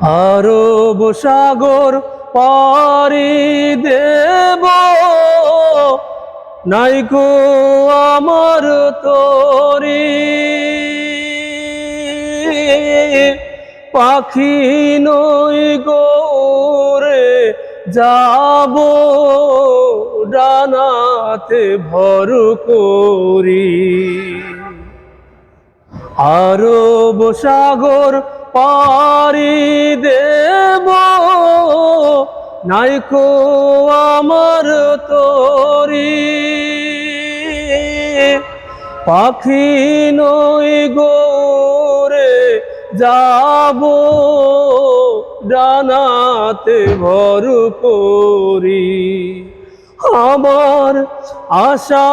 আরব সাগর পাড়ি দেব, নাইকো আমার তরি। পাখি নই গোরে যাব, ডানাতে ভর করি। আরব সাগর পাড়ি দেব, নাইকো আমার তরি। পাখি নই গোরে যাব, ডানাতে ভর করি। আমার আশা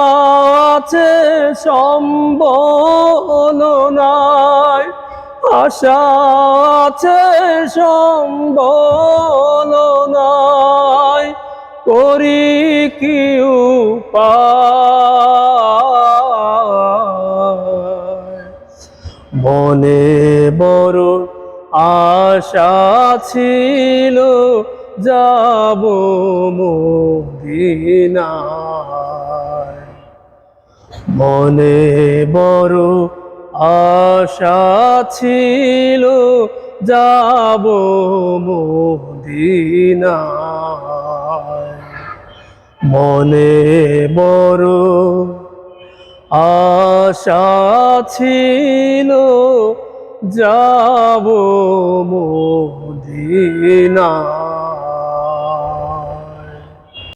আছে সম্বল নাই, আশা আছে সম্বল নাই, করি কি উপায়। মনে বড় আশা ছিল, যাব মদিনায়। মনে বড় আশা ছিল, যাব মদিনায়। মনে বড় আশা ছিল, যাব মদিনায়।